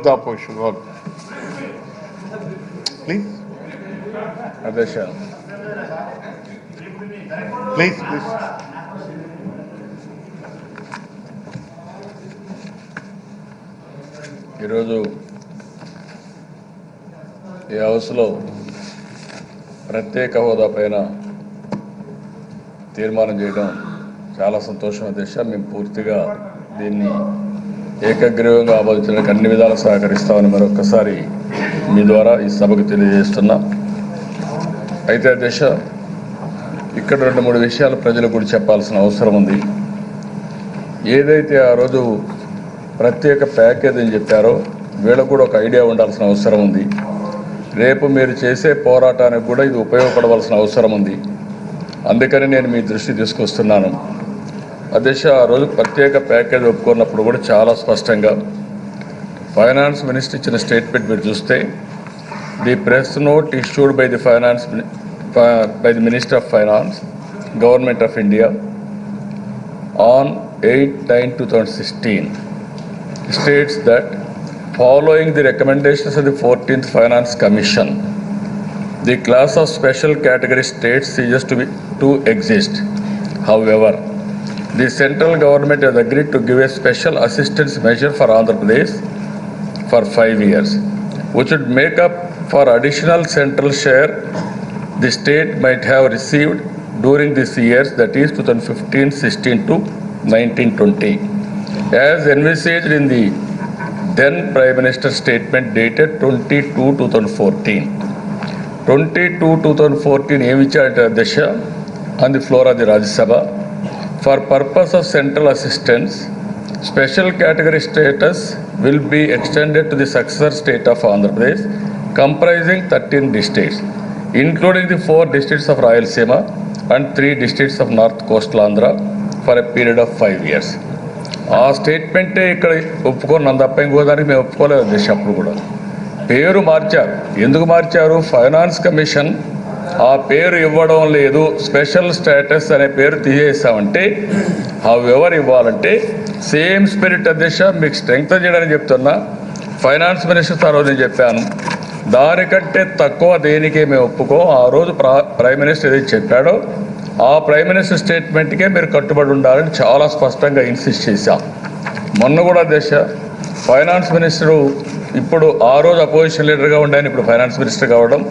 of the opposition. Please. Adesha. Please. ఈరోజు ఈ హౌస్లో ప్రత్యేక హోదా పైన తీర్మానం చేయడం చాలా సంతోషం అధ్యక్ష. మేము పూర్తిగా దీన్ని ఏకగ్రీవంగా ఆమోదించడానికి అన్ని విధాలు సహకరిస్తామని మరొకసారి మీ ద్వారా ఈ సభకు తెలియజేస్తున్నా. అయితే అధ్యక్ష, ఇక్కడ 2-3 విషయాలు ప్రజలకు కూడా చెప్పాల్సిన అవసరం ఉంది. ఏదైతే ఆ రోజు ప్రత్యేక ప్యాకేజ్ అని చెప్పారో వీళ్ళకు కూడా ఒక ఐడియా ఉండాల్సిన అవసరం ఉంది. రేపు మీరు చేసే పోరాటానికి కూడా ఇది ఉపయోగపడవలసిన అవసరం ఉంది. అందుకని నేను మీ దృష్టి తీసుకొస్తున్నాను అధ్యక్ష. ఆ రోజు ప్రత్యేక ప్యాకేజ్ ఒప్పుకున్నప్పుడు కూడా చాలా స్పష్టంగా ఫైనాన్స్ మినిస్టర్ ఇచ్చిన స్టేట్మెంట్ మీరు చూస్తే, the press note issued by the minister of finance, government of India on 8/9/2016 states that following the recommendations of the 14th Finance Commission, the class of special category states ceases to exist. However, the central government has agreed to give a special assistance measure for Andhra Pradesh for 5 years, which would make up for additional central share the state might have received during these years, that is 2015-16 to 19-20, as envisaged in the then Prime Minister's statement dated 22/2014. 22/2014 ఏమి ఇచ్చారంటే అధ్యక్ష, on the floor of the Rajya Sabha, for purpose of central assistance, special category status will be extended to the successor state of Andhra Pradesh, comprising 13 districts, including the 4 districts of Rayalaseema and 3 districts of North Coastal Andhra, for a period of 5 years. ఆ స్టేట్మెంటే ఇక్కడ ఒప్పుకున్నాం తప్ప ఇంకోదానికి మేము ఒప్పుకోలేదు అధ్యక్ష. అప్పుడు కూడా పేరు మార్చారు. ఎందుకు మార్చారు? ఫైనాన్స్ కమిషన్ ఆ పేరు ఇవ్వడం లేదు, స్పెషల్ స్టేటస్ అనే పేరు తీసేసామంటే ఎవరు ఇవ్వాలంటే సేమ్ స్పిరిట్ అధ్యక్ష మీకు స్ట్రెంగ్త్ చేయడానికి చెప్తున్నా. ఫైనాన్స్ మినిస్టర్ ఆ రోజు నేను చెప్పాను, దానికంటే తక్కువ దేనికే మేము ఒప్పుకో. ఆ రోజు ప్రైమ్ మినిస్టర్ ఏదైతే చెప్పాడో ఆ ప్రైమ్ మినిస్టర్ స్టేట్మెంట్కే మీరు కట్టుబడి ఉండాలని చాలా స్పష్టంగా ఇన్సిస్ట్ చేశాం. మొన్న కూడా అధ్యక్ష ఫైనాన్స్ మినిస్టరు ఇప్పుడు ఆ రోజు అపోజిషన్ లీడర్గా ఉండాలని ఇప్పుడు ఫైనాన్స్ మినిస్టర్ కావడం,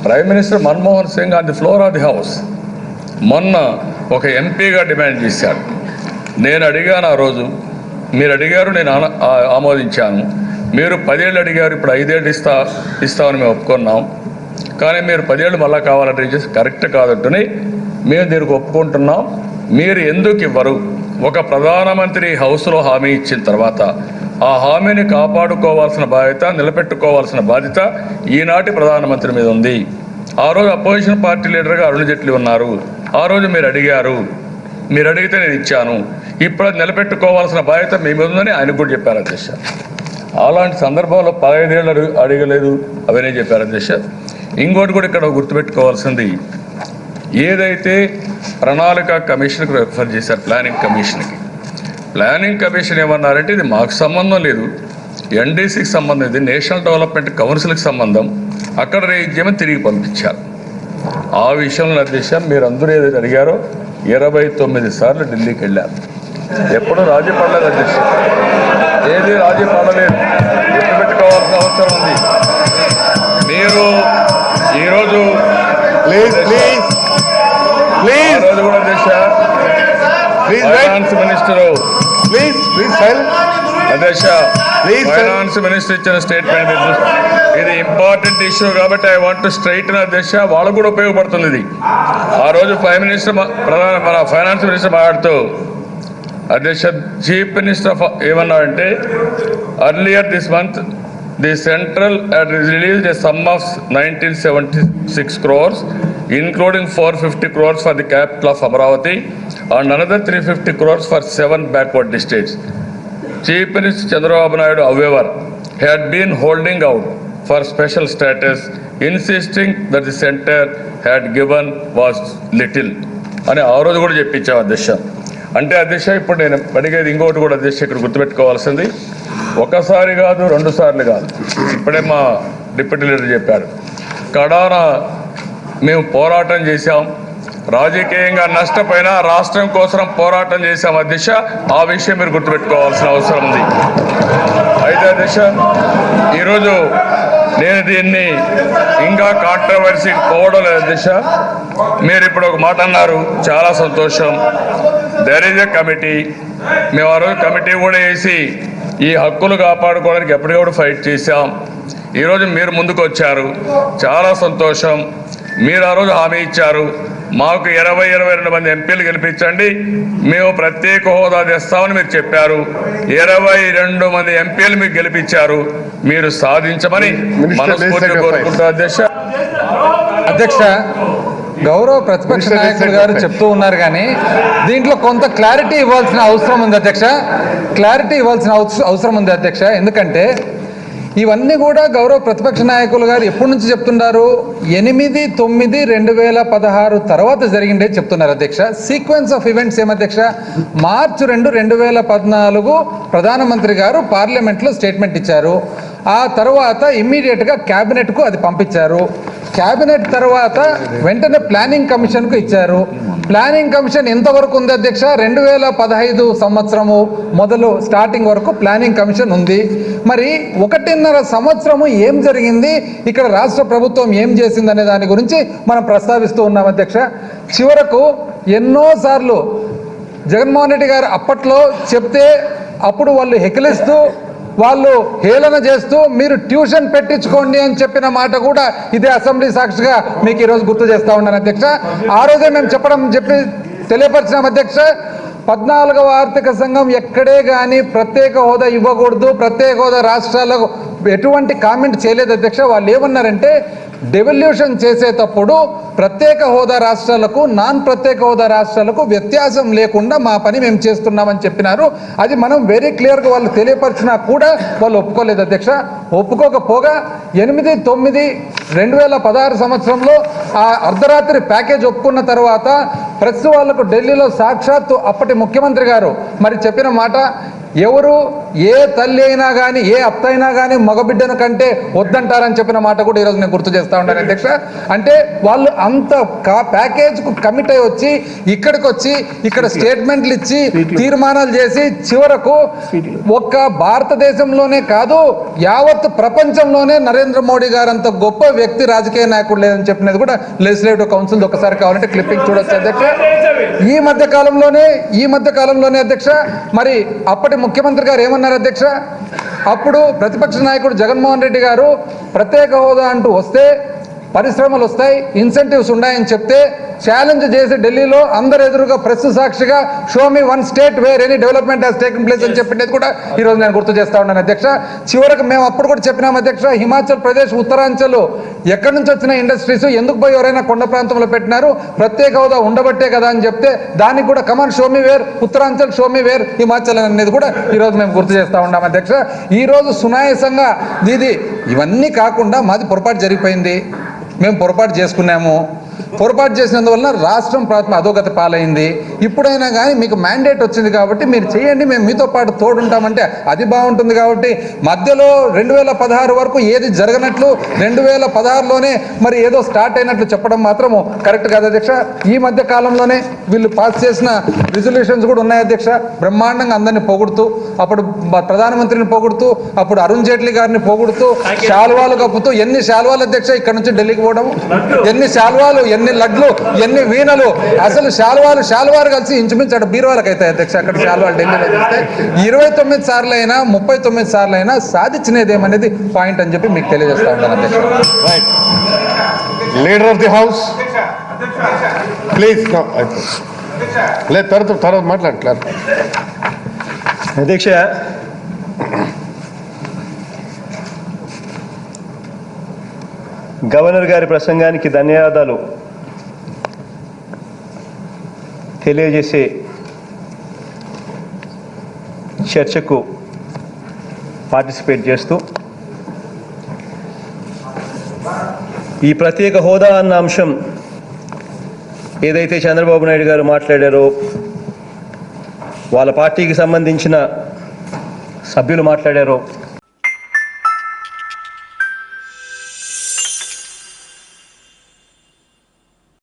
prime minister Manmohan Singh on the floor of the house మొన్న ఒక ఎంపీగా డిమాండ్ చేశాడు. నేను అడిగాను ఆ రోజు, మీరు అడిగారు, నేను ఆమోదించాను. మీరు 10 ఏళ్ళు అడిగారు, ఇప్పుడు 5 ఏళ్ళు ఇస్తామని మేము ఒప్పుకున్నాం. కానీ మీరు 10 ఏళ్ళు మళ్ళీ కావాలంటే కరెక్ట్ కాదంటూనే మేము దీనికి ఒప్పుకుంటున్నాం. మీరు ఎందుకు ఇవ్వరు? ఒక ప్రధానమంత్రి హౌస్లో హామీ ఇచ్చిన తర్వాత ఆ హామీని కాపాడుకోవాల్సిన బాధ్యత, నిలబెట్టుకోవాల్సిన బాధ్యత ఈనాటి ప్రధానమంత్రి మీద ఉంది. ఆ రోజు అపోజిషన్ పార్టీ లీడర్గా అరుణ్ జైట్లీ ఉన్నారు. ఆ రోజు మీరు అడిగారు, మీరు అడిగితే నేను ఇచ్చాను. ఇప్పుడు అది నిలబెట్టుకోవాల్సిన బాధ్యత మీ మీద ఉందని ఆయనకు కూడా చెప్పారు అధ్యక్ష. అలాంటి సందర్భంలో 15 ఏళ్ళు అడగలేదు అవన్నీ చెప్పారు అధ్యక్ష. ఇంకోటి కూడా ఇక్కడ గుర్తుపెట్టుకోవాల్సింది, ఏదైతే ప్రణాళిక కమిషన్కి రెఫర్ చేశారు, ప్లానింగ్ కమిషన్ ఏమన్నారంటే ఇది మాకు సంబంధం లేదు, ఎన్డీసీకి సంబంధం, ఇది నేషనల్ డెవలప్మెంట్ కౌన్సిల్కి సంబంధం, అక్కడ రేజ్ చేయమని తిరిగి పంపించారు. ఆ విషయంలో అధ్యక్ష మీరందరూ ఏదైతే అడిగారో 29 సార్లు ఢిల్లీకి వెళ్ళారు. ఎప్పుడూ రాజీ పడలేదు అధ్యక్ష, ఏది రాజీ పడలేదు. గుర్తుపెట్టుకోవాల్సిన అవసరం ఉంది. మీరు ఈరోజు రోజు కూడా అధ్యక్ష ఫైనాన్స్ మినిస్టరు అధ్యక్ష ఫైనాన్స్ మినిస్టర్ ఇచ్చిన స్టేట్మెంట్ ఇది ఇంపార్టెంట్ ఇష్యూ కాబట్టి ఐ వాంట్ టు స్ట్రైటన్ అధ్యక్ష. వాళ్ళకు కూడా ఉపయోగపడుతుంది ఇది. ఆ రోజు మన ఫైనాన్స్ మినిస్టర్ మాట్లాడుతూ అధ్యక్ష చీఫ్ మినిస్టర్ ఏమన్నారంటే, earlier this month the central had released a sum of 1976 crores, including 450 crores for the capital of Amaravati and another 350 crores for 7 backward districts. Chief Minister Chandrababu Naidu, however, had been holding out for special status, insisting that the center had given was little. అని ఆ రోజు కూడా చెప్పించాం అధ్యక్ష. అంటే అధ్యక్ష ఇప్పుడు నేను అడిగేది ఇంకోటి కూడా అధ్యక్ష ఇక్కడ గుర్తుపెట్టుకోవాల్సింది, ఒకసారి కాదు, 2 సార్లు కాదు. ఇప్పుడే మా డిప్యూటీ లీడర్ చెప్పారు. కడాన మేము పోరాటం చేశాం, రాజకీయంగా నష్టపోయినా రాష్ట్రం కోసం పోరాటం చేశాం అధ్యక్ష. ఆ విషయం మీరు గుర్తుపెట్టుకోవాల్సిన అవసరం ఉంది. అయితే అధ్యక్ష, ఈరోజు నేను దీన్ని ఇంకా కాంట్రవర్సీ పోవడం లేదు అధ్యక్ష. మీరు ఇప్పుడు ఒక మాట అన్నారు, చాలా సంతోషం. There is a committee. మేము ఆ రోజు కమిటీ కూడా వేసి ఈ హక్కులు కాపాడుకోవడానికి ఎప్పటికప్పుడు ఫైట్ చేశాం. ఈరోజు మీరు ముందుకు వచ్చారు, చాలా సంతోషం. మీరు ఆ రోజు హామీ ఇచ్చారు, మాకు 22 మంది ఎంపీలు గెలిపించండి, మేము ప్రత్యేక హోదా తెస్తామని మీరు చెప్పారు. 22 మంది ఎంపీలు మీకు గెలిపించారు. మీరు సాధించమని మనస్ఫూర్తిగా కోరుకుంటా అధ్యక్ష. అధ్యక్ష, గౌరవ ప్రతిపక్ష నాయకులు గారు చెప్తూ ఉన్నారు, కానీ దీంట్లో కొంత క్లారిటీ ఇవ్వాల్సిన అవసరం ఉంది అధ్యక్ష. క్లారిటీ ఇవ్వాల్సిన అవసరం ఉంది అధ్యక్ష. ఎందుకంటే ఇవన్నీ కూడా గౌరవ ప్రతిపక్ష నాయకులు గారు ఎప్పటి నుంచి చెప్తున్నారు? 8/9/2016 తర్వాత జరిగిందే చెప్తున్నారు అధ్యక్ష. సీక్వెన్స్ ఆఫ్ ఈవెంట్స్ ఏమధ్యక్ష? మార్చి 2, 2014 ప్రధానమంత్రి గారు పార్లమెంట్లో స్టేట్మెంట్ ఇచ్చారు. ఆ తర్వాత ఇమ్మీడియట్గా క్యాబినెట్కు అది పంపించారు. క్యాబినెట్ తర్వాత వెంటనే ప్లానింగ్ కమిషన్కు ఇచ్చారు. ప్లానింగ్ కమిషన్ ఎంతవరకు ఉంది అధ్యక్ష? 2015 సంవత్సరము మొదలు స్టార్టింగ్ వరకు ప్లానింగ్ కమిషన్ ఉంది. మరి 1.5 సంవత్సరము ఏం జరిగింది, ఇక్కడ రాష్ట్ర ప్రభుత్వం ఏం చేసింది అనే దాని గురించి మనం ప్రస్తావిస్తూ ఉన్నాం అధ్యక్ష. చివరకు ఎన్నోసార్లు జగన్మోహన్ రెడ్డి గారు అప్పట్లో చెప్తే అప్పుడు వాళ్ళు హెకిలిస్తూ, వాళ్ళు హేళన చేస్తూ మీరు ట్యూషన్ పెట్టించుకోండి అని చెప్పిన మాట కూడా ఇదే అసెంబ్లీ సాక్షిగా మీకు ఈరోజు గుర్తు చేస్తా ఉన్నాను అధ్యక్ష. ఆ రోజే మేము తెలియపరిచినాం అధ్యక్ష. 14వ ఆర్థిక సంఘం ఎక్కడే కానీ ప్రత్యేక హోదా ఇవ్వకూడదు, ప్రత్యేక హోదా రాష్ట్రాలకు ఎటువంటి కామెంట్ చేయలేదు అధ్యక్ష. వాళ్ళు ఏమన్నారంటే డెవల్యూషన్ చేసేటప్పుడు ప్రత్యేక హోదా రాష్ట్రాలకు, నాన్ ప్రత్యేక హోదా రాష్ట్రాలకు వ్యత్యాసం లేకుండా మా పని మేము చేస్తున్నామని చెప్పినారు. అది మనం వెరీ క్లియర్గా వాళ్ళు తెలియపరిచినా కూడా వాళ్ళు ఒప్పుకోలేదు అధ్యక్ష. ఒప్పుకోకపోగా 8/9/2016 సంవత్సరంలో ఆ అర్ధరాత్రి ప్యాకేజ్ ఒప్పుకున్న తర్వాత ప్రెస్ వాళ్లకు ఢిల్లీలో సాక్షాత్తు అప్పటి ముఖ్యమంత్రి గారు మరి చెప్పిన మాట, ఎవరు ఏ తల్లి అయినా కానీ ఏ అత్త అయినా కానీ మగబిడ్డను కంటే వద్దంటారని చెప్పిన మాట కూడా ఈరోజు నేను గుర్తు చేస్తా ఉన్నాను అధ్యక్ష. అంటే వాళ్ళు అంత ప్యాకేజ్కు కమిట్ అయి వచ్చి ఇక్కడికి వచ్చి ఇక్కడ స్టేట్మెంట్లు ఇచ్చి తీర్మానాలు చేసి చివరకు ఒక్క భారతదేశంలోనే కాదు యావత్ ప్రపంచంలోనే నరేంద్ర మోడీ గారు అంత గొప్ప వ్యక్తి, రాజకీయ నాయకుడు లేదని చెప్పినది కూడా లెజిస్లేటివ్ కౌన్సిల్ ఒకసారి కావాలంటే క్లిప్పింగ్ చూడొచ్చు అధ్యక్ష. ఈ మధ్య కాలంలోనే అధ్యక్ష మరి అప్పటి ముఖ్యమంత్రి గారు ఏమన్నారు అధ్యక్ష? అప్పుడు ప్రతిపక్ష నాయకుడు జగన్మోహన్ రెడ్డి గారు ప్రత్యేక హోదా అంటూ వస్తే పరిశ్రమలు వస్తాయి, ఇన్సెంటివ్స్ ఉన్నాయని చెప్తే ఛాలెంజ్ చేసి ఢిల్లీలో అందరు ఎదురుగా ప్రెస్ సాక్షిగా show me one state where any development has taken place అని చెప్పినది కూడా ఈరోజు నేను గుర్తు చేస్తా ఉన్నాను అధ్యక్ష. చివరకు మేము అప్పుడు కూడా చెప్పినాం అధ్యక్ష, హిమాచల్ ప్రదేశ్, ఉత్తరాంచల్ ఎక్కడి నుంచి వచ్చిన ఇండస్ట్రీస్ ఎందుకు పోయి ఎవరైనా కొండ ప్రాంతంలో పెట్టినారు, ప్రత్యేక హోదా ఉండబట్టే కదా అని చెప్తే దానికి కూడా come on show me wear Uttaranchal, show me wear Himachal అనేది కూడా ఈరోజు మేము గుర్తు చేస్తా ఉన్నాం అధ్యక్ష. ఈరోజు సునాయాసంగా ఇవన్నీ కాకుండా మాది పొరపాటు జరిగిపోయింది, మేము పొరపాటు చేసుకున్నాము, పొరపాటు చేసినందువలన రాష్ట్రం అధోగతి పాలైంది. ఇప్పుడైనా కానీ మీకు మ్యాండేట్ వచ్చింది కాబట్టి మీరు చేయండి, మేము మీతో పాటు తోడుంటామంటే అది బాగుంటుంది. కాబట్టి మధ్యలో 2016 వరకు ఏది జరగనట్లు 2016లోనే మరి ఏదో స్టార్ట్ అయినట్లు చెప్పడం మాత్రము కరెక్ట్ కాదు అధ్యక్ష. ఈ మధ్య కాలంలోనే వీళ్ళు పాస్ చేసిన రిజల్యూషన్స్ కూడా ఉన్నాయి అధ్యక్ష. బ్రహ్మాండంగా అందరినీ పొగుడుతూ, అప్పుడు ప్రధానమంత్రిని పొగుడుతూ, అప్పుడు అరుణ్ జైట్లీ గారిని పొగుడుతూ, శాల్వాలు కప్పుతూ, ఎన్ని శాల్వాలు అధ్యక్ష ఇక్కడ నుంచి ఢిల్లీకి పోవడం, ఎన్ని శాల్వాలు, ఎన్ని లడ్లు, ఎన్ని వీణలు, అసలు శాల్వాలు కలిసి ఇంచుమించు బీరువాలకు అవుతాయి అధ్యక్ష. అక్కడ శాల్వాలు ఢిల్లీలో చేస్తే 29 సార్లు అయినా 39 సార్లు అయినా సాధించినది ఏమనేది పాయింట్ అని చెప్పి మీకు తెలియజేస్తా ఉంటాను అధ్యక్ష. Leader of the house please. లేదు తర్వాత మాట్లాడట్లేదు అధ్యక్ష. గవర్నర్ గారి ప్రసంగానికి ధన్యవాదాలు తెలియజేసే చర్చకు పార్టిసిపేట్ చేస్తూ ఈ ప్రత్యేక హోదా అన్న అంశం ఏదైతే చంద్రబాబు నాయుడు గారు మాట్లాడారో, వాళ్ళ పార్టీకి సంబంధించిన సభ్యులు మాట్లాడారో